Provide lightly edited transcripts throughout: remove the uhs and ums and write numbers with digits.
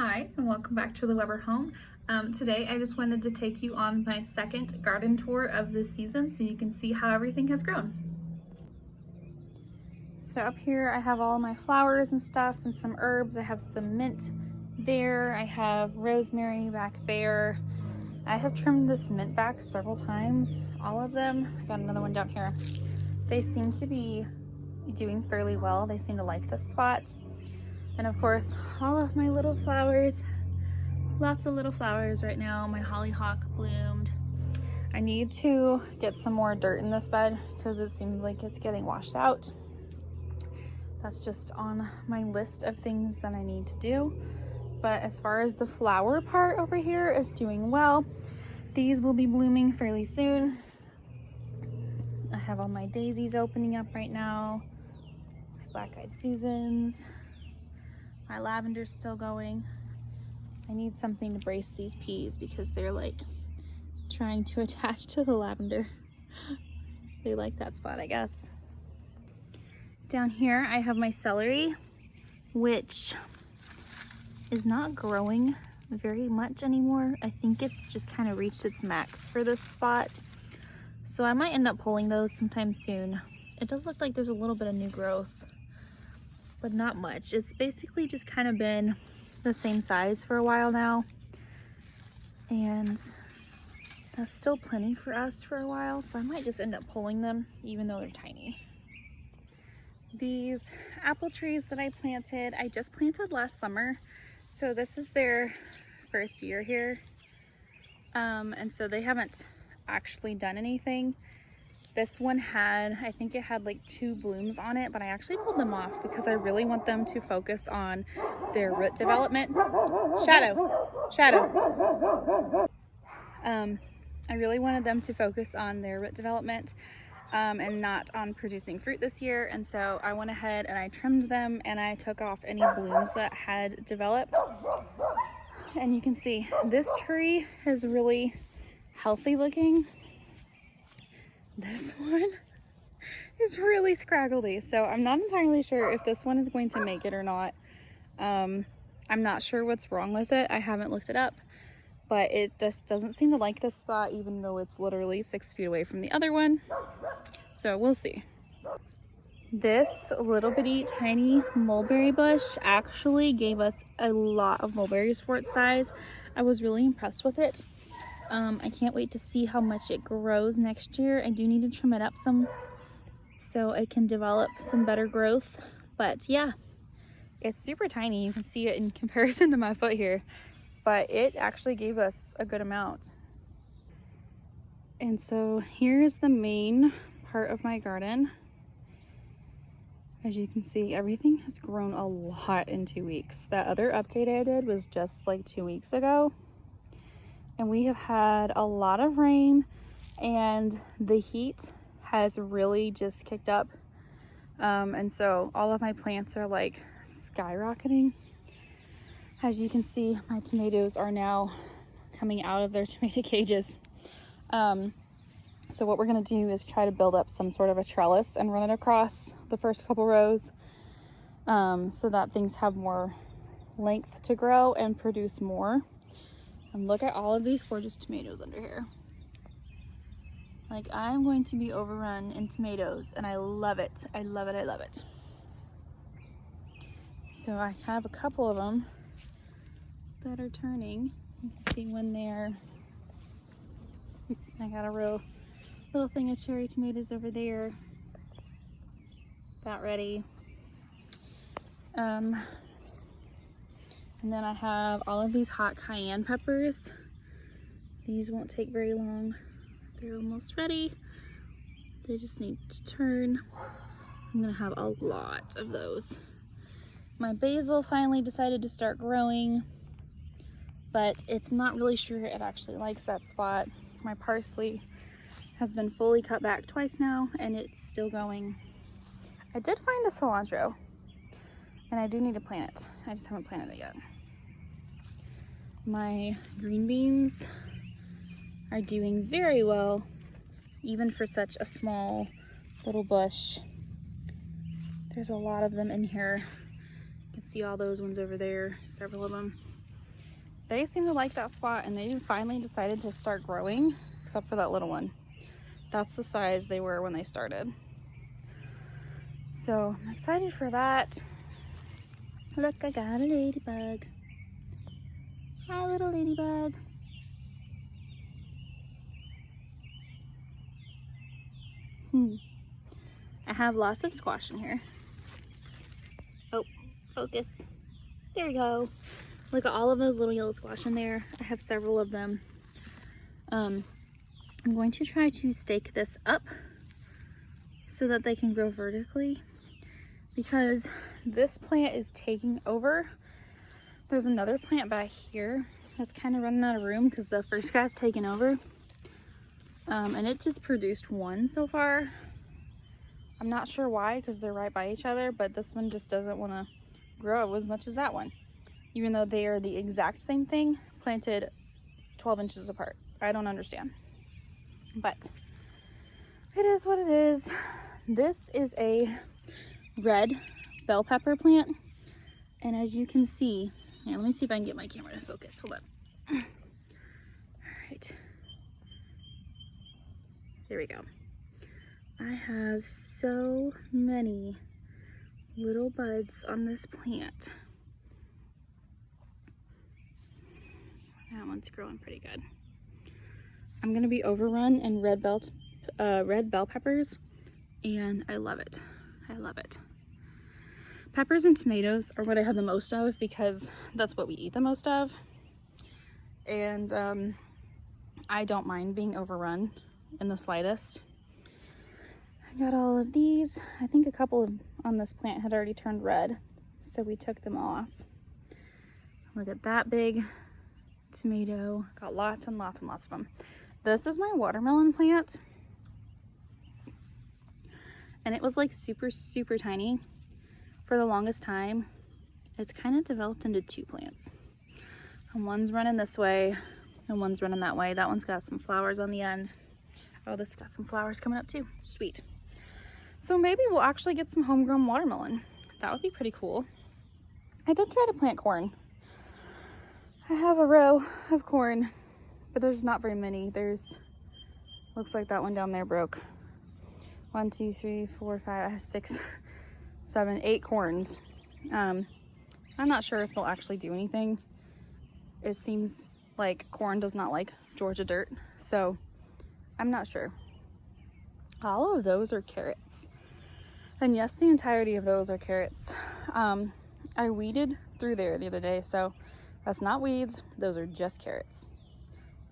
Hi, and welcome back to the Weber home. Today I just wanted to take you on my second garden tour of the season so you can see how everything has grown. So up here I have all my flowers and stuff and some herbs. I have some mint there. I have rosemary back there. I have trimmed this mint back several times, all of them. I got another one down here. They seem to be doing fairly well. They seem to like this spot. And of course, all of my little flowers. Lots of little flowers right now. My hollyhock bloomed. I need to get some more dirt in this bed because it seems like it's getting washed out. That's just on my list of things that I need to do. But as far as the flower part over here is doing well. These will be blooming fairly soon. I have all my daisies opening up right now. My black-eyed Susans. My lavender's still going. I need something to brace these peas because they're like trying to attach to the lavender. They like that spot, I guess. Down here I have my celery, which is not growing very much anymore. I think it's just kind of reached its max for this spot. So I might end up pulling those sometime soon. It does look like there's a little bit of new growth, but not much. It's basically just kind of been the same size for a while now, and that's still plenty for us for a while, so I might just end up pulling them even though they're tiny. These apple trees that I planted, I just planted last summer, so this is their first year here, and so they haven't actually done anything. This one had, I think it had like 2 blooms on it, but I actually pulled them off because I really want them to focus on their root development. Shadow. I really wanted them to focus on their root development and not on producing fruit this year. And so I went ahead and I trimmed them and I took off any blooms that had developed. And you can see this tree is really healthy looking. This one is really scraggly, so I'm not entirely sure if this one is going to make it or not. I'm not sure what's wrong with it. I haven't looked it up, but it just doesn't seem to like this spot even though it's literally 6 feet away from the other one. So we'll see. This little bitty tiny mulberry bush actually gave us a lot of mulberries for its size. I was really impressed with it. I can't wait to see how much it grows next year. I do need to trim it up some so it can develop some better growth. But yeah, it's super tiny. You can see it in comparison to my foot here, but it actually gave us a good amount. And so here's the main part of my garden. As you can see, everything has grown a lot in 2 weeks. That other update I did was just like 2 weeks ago. And we have had a lot of rain and the heat has really just kicked up. And so all of my plants are like skyrocketing. As you can see, my tomatoes are now coming out of their tomato cages. So what we're gonna do is try to build up some sort of a trellis and run it across the first couple rows so that things have more length to grow and produce more. And look at all of these gorgeous tomatoes under here. Like, I'm going to be overrun in tomatoes and I love it. I love it, I love it. So I have a couple of them that are turning. You can see one there. I got a little thing of cherry tomatoes over there. About ready. And then I have all of these hot cayenne peppers. These won't take very long. They're almost ready. They just need to turn. I'm gonna have a lot of those. My basil finally decided to start growing, but it's not really sure it actually likes that spot. My parsley has been fully cut back twice now and it's still going. I did find a cilantro and I do need to plant it. I just haven't planted it yet. My green beans are doing very well, even for such a small little bush. There's a lot of them in here. You can see all those ones over there, several of them. they seem to like that spot, and they finally decided to start growing, except for that little one. That's the size they were when they started. So I'm excited for that. Look, I got a ladybug. Hi, little ladybug. I have lots of squash in here. Oh, focus. There we go. Look at all of those little yellow squash in there. I have several of them. I'm going to try to stake this up so that they can grow vertically, because this plant is taking over. There's another plant back here that's kind of running out of room because the first guy's taken over. And it just produced one so far. I'm not sure why, because they're right by each other, but this one just doesn't want to grow as much as that one, even though they are the exact same thing, planted 12 inches apart. I don't understand, but it is what it is. This is a red bell pepper plant, and as you can see, here, let me see if I can get my camera to focus. Hold on. All right, there we go. I have so many little buds on this plant. That one's growing pretty good. I'm gonna be overrun in red bell peppers, and I love it. I love it. Peppers and tomatoes are what I have the most of because that's what we eat the most of. And I don't mind being overrun in the slightest. I got all of these. I think a couple of on this plant had already turned red, so we took them off. Look at that big tomato. Got lots and lots and lots of them. This is my watermelon plant, and it was like super tiny for the longest time. It's kind of developed into two plants, and one's running this way and one's running that way. That one's got some flowers on the end. Oh, this got some flowers coming up too. Sweet. So maybe we'll actually get some homegrown watermelon. That would be pretty cool. I did try to plant corn. I have a row of corn, but there's not very many. Looks like that one down there broke. 1, 2, 3, 4, 5, 6, 7, 8 corns. I'm not sure if they'll actually do anything. It seems like corn does not like Georgia dirt, so I'm not sure. All of those are carrots. And yes, the entirety of those are carrots. I weeded through there the other day, so that's not weeds. Those are just carrots.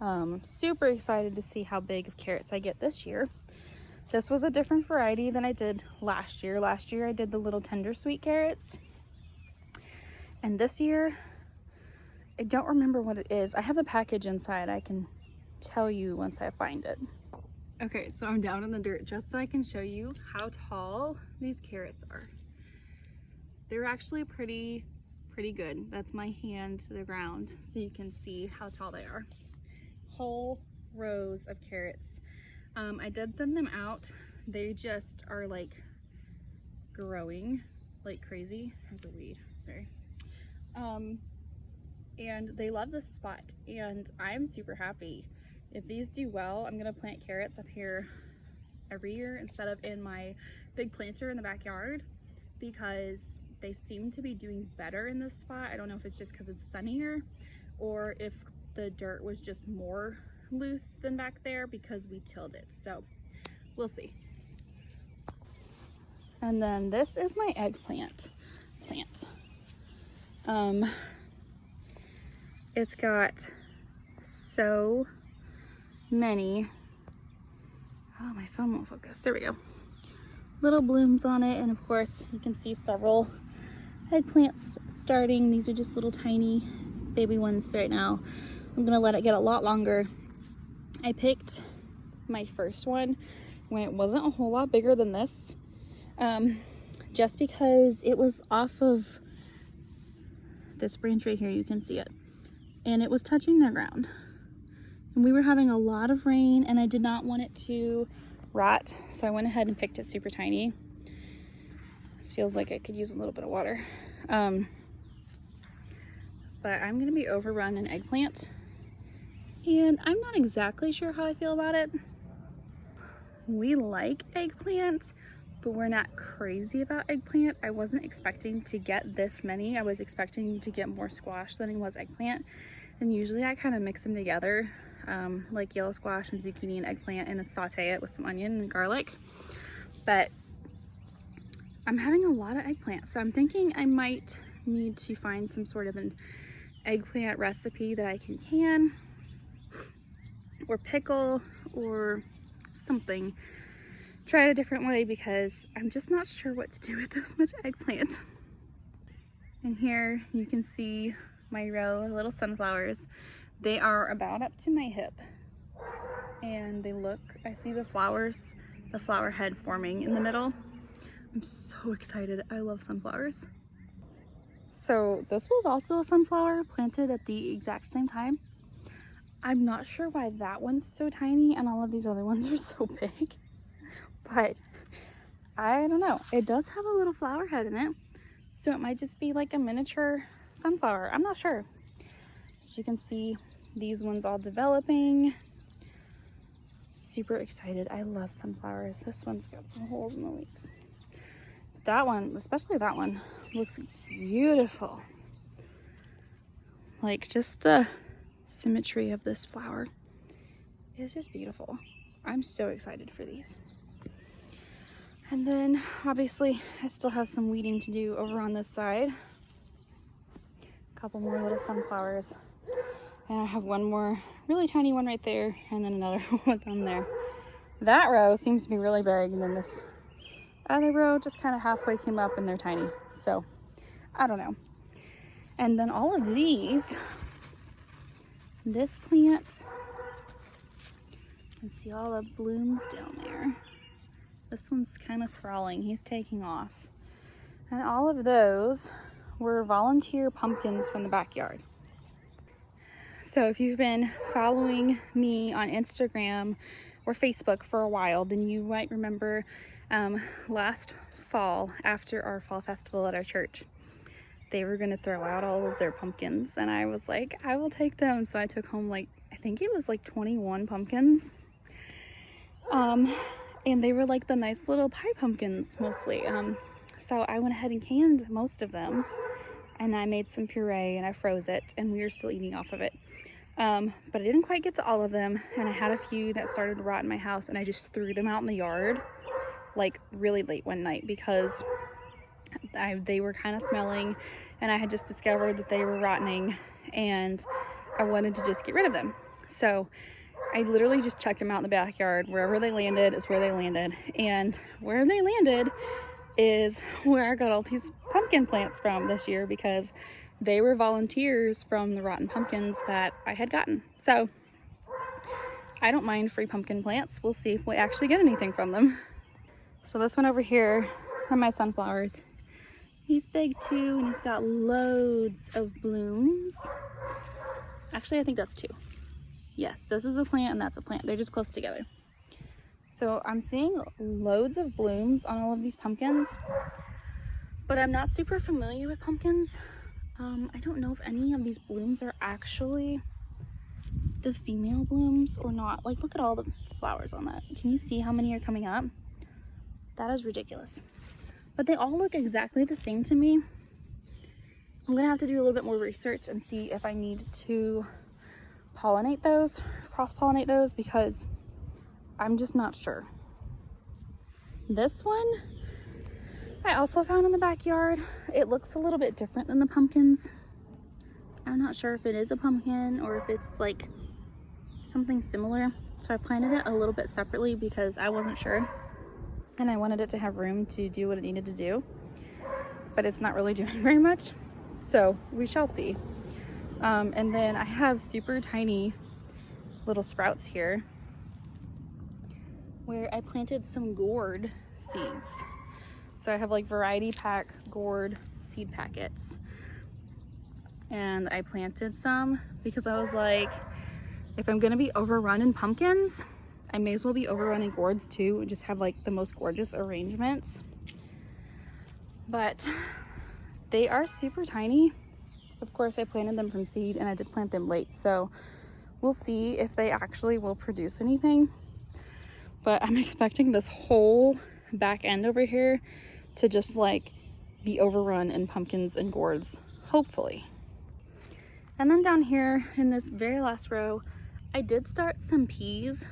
I'm super excited to see how big of carrots I get this year. This was a different variety than I did last year. Last year I did the little tender sweet carrots. And this year, I don't remember what it is. I have the package inside. I can tell you once I find it. Okay, so I'm down in the dirt just so I can show you how tall these carrots are. They're actually pretty good. That's my hand to the ground so you can see how tall they are. Whole rows of carrots. I did thin them out. They just are like growing like crazy. There's a weed, sorry. And they love this spot, and I'm super happy. If these do well, I'm gonna plant carrots up here every year instead of in my big planter in the backyard, because they seem to be doing better in this spot. I don't know if it's just because it's sunnier or if the dirt was just more loose than back there because we tilled it. So we'll see. And then this is my eggplant plant. It's got so many, oh, my phone won't focus. There we go. Little blooms on it, and of course you can see several eggplants starting. These are just little tiny baby ones right now. I'm gonna let it get a lot longer. I picked my first one when it wasn't a whole lot bigger than this, just because it was off of this branch right here. You can see it, and it was touching the ground, and we were having a lot of rain, and I did not want it to rot, so I went ahead and picked it super tiny. This feels like it could use a little bit of water. but I'm gonna be overrun in eggplant, and I'm not exactly sure how I feel about it. We like eggplant, but we're not crazy about eggplant. I wasn't expecting to get this many. I was expecting to get more squash than it was eggplant, and usually I kind of mix them together, like yellow squash and zucchini and eggplant, and saute it with some onion and garlic. But I'm having a lot of eggplant, so I'm thinking I might need to find some sort of an eggplant recipe that I can or pickle or something. Try it a different way, because I'm just not sure what to do with this much eggplant. And here you can see my row of little sunflowers. They are about up to my hip, and they look, I see the flowers, the flower head forming in the middle. I'm so excited. I love sunflowers. So this was also a sunflower planted at the exact same time. I'm not sure why that one's so tiny and all of these other ones are so big, but I don't know. It does have a little flower head in it, so it might just be like a miniature sunflower. I'm not sure. As you can see, these ones all developing. Super excited. I love sunflowers. This one's got some holes in the leaves. That one, especially that one, looks beautiful. Like, just the symmetry of this flower is just beautiful. I'm so excited for these. And then obviously I still have some weeding to do over on this side. A couple more little sunflowers, and I have one more really tiny one right there, and then another one down there. That row seems to be really big, and then this other row just kind of halfway came up and they're tiny. So I don't know. And then all of these, this plant, you can see all the blooms down there. This one's kind of sprawling. He's taking off. And all of those were volunteer pumpkins from the backyard. So if you've been following me on Instagram or Facebook for a while, then you might remember last fall, after our fall festival at our church, they were going to throw out all of their pumpkins, and I was like, I will take them. So I took home, like, I think it was like 21 pumpkins, and they were like the nice little pie pumpkins mostly. So I went ahead and canned most of them, and I made some puree and I froze it, and we are still eating off of it. But I didn't quite get to all of them, and I had a few that started to rot in my house, and I just threw them out in the yard like really late one night, because they were kind of smelling, and I had just discovered that they were rotting, and I wanted to just get rid of them. So I literally just chucked them out in the backyard. Wherever they landed is where they landed, and where they landed is where I got all these pumpkin plants from this year, because they were volunteers from the rotten pumpkins that I had gotten. So I don't mind free pumpkin plants. We'll see if we actually get anything from them. So this one over here are my sunflowers. He's big too, and he's got loads of blooms. Actually, I think that's two. Yes, this is a plant and that's a plant. They're just close together. So I'm seeing loads of blooms on all of these pumpkins, but I'm not super familiar with pumpkins. I don't know if any of these blooms are actually the female blooms or not. Like, look at all the flowers on that. Can you see how many are coming up? That is ridiculous. But they all look exactly the same to me. I'm gonna have to do a little bit more research and see if I need to pollinate those, cross-pollinate those, because I'm just not sure. This one I also found in the backyard. It looks a little bit different than the pumpkins. I'm not sure if it is a pumpkin or if it's like something similar. So I planted it a little bit separately because I wasn't sure, and I wanted it to have room to do what it needed to do, but it's not really doing very much. So we shall see. And then I have super tiny little sprouts here where I planted some gourd seeds. So I have like variety pack gourd seed packets, and I planted some because I was like, if I'm gonna be overrun in pumpkins, I may as well be overrunning gourds too and just have like the most gorgeous arrangements. But they are super tiny, Of course, I planted them from seed and I did plant them late, so we'll see if they actually will produce anything. But I'm expecting this whole back end over here to just like be overrun in pumpkins and gourds, hopefully. And then down here in this very last row, I did start some peas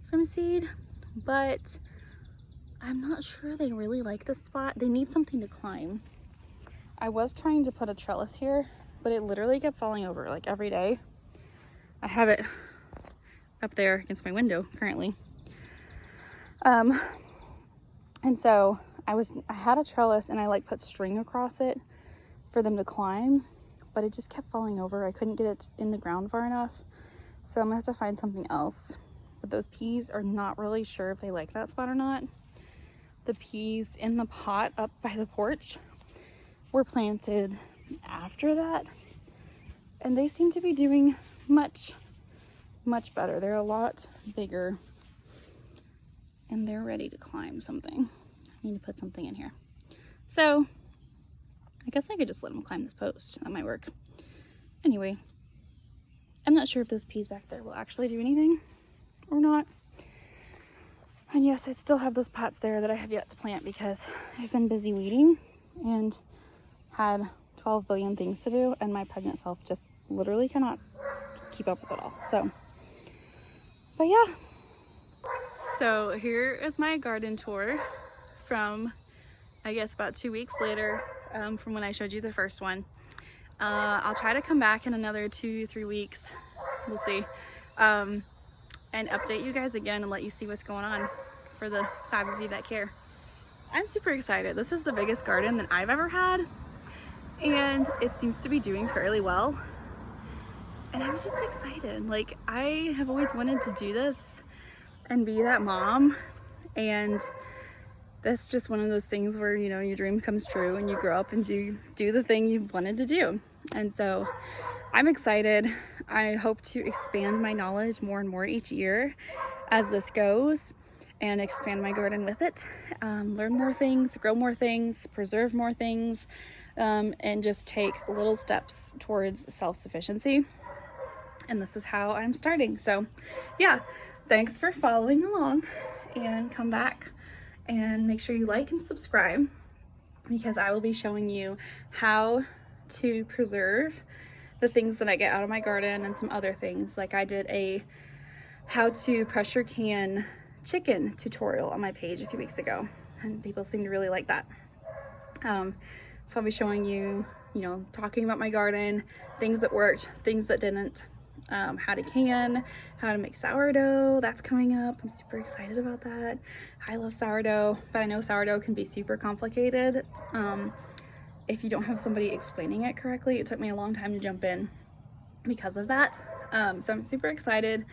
from seed, but I'm not sure they really like this spot. They need something to climb. I was trying to put a trellis here, but it literally kept falling over like every day. I have it up there against my window currently. And so I had a trellis and I like put string across it for them to climb, but it just kept falling over. I couldn't get it in the ground far enough. So I'm gonna have to find something else. But those peas are not really sure if they like that spot or not. The peas in the pot up by the porch were planted after that, and they seem to be doing much better. They're a lot bigger and they're ready to climb something. I need to put something in here. So I guess I could just let them climb this post. That might work. Anyway, I'm not sure if those peas back there will actually do anything or not. And yes, I still have those pots there that I have yet to plant because I've been busy weeding and had 12 billion things to do, and my pregnant self just literally cannot keep up with it all. So, but yeah. So here is my garden tour from, I guess, about 2 weeks later from when I showed you the first one. I'll try to come back in another 2-3 weeks. We'll see. And update you guys again and let you see what's going on for the 5 of you that care. I'm super excited. This is the biggest garden that I've ever had, and it seems to be doing fairly well. And I'm just excited. Like, I have always wanted to do this and be that mom, and that's just one of those things where, you know, your dream comes true and you grow up and you do the thing you've wanted to do. And so I'm excited. I hope to expand my knowledge more and more each year as this goes, and expand my garden with it, learn more things, grow more things, preserve more things, and just take little steps towards self-sufficiency. And this is how I'm starting. So yeah, thanks for following along, and come back and make sure you like and subscribe, because I will be showing you how to preserve the things that I get out of my garden and some other things. Like I did a how to pressure can chicken tutorial on my page a few weeks ago, and people seem to really like that. So I'll be showing you, you know, talking about my garden, things that worked, things that didn't, how to can, how to make sourdough. That's coming up. I'm super excited about that. I love sourdough, but I know sourdough can be super complicated if you don't have somebody explaining it correctly. It took me a long time to jump in because of that. So I'm super excited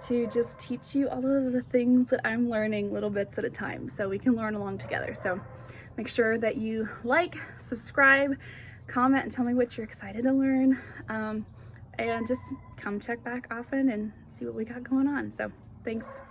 to just teach you all of the things that I'm learning, little bits at a time, so we can learn along together. So make sure that you like, subscribe, comment, and tell me what you're excited to learn. And just come check back often and see what we got going on. So thanks.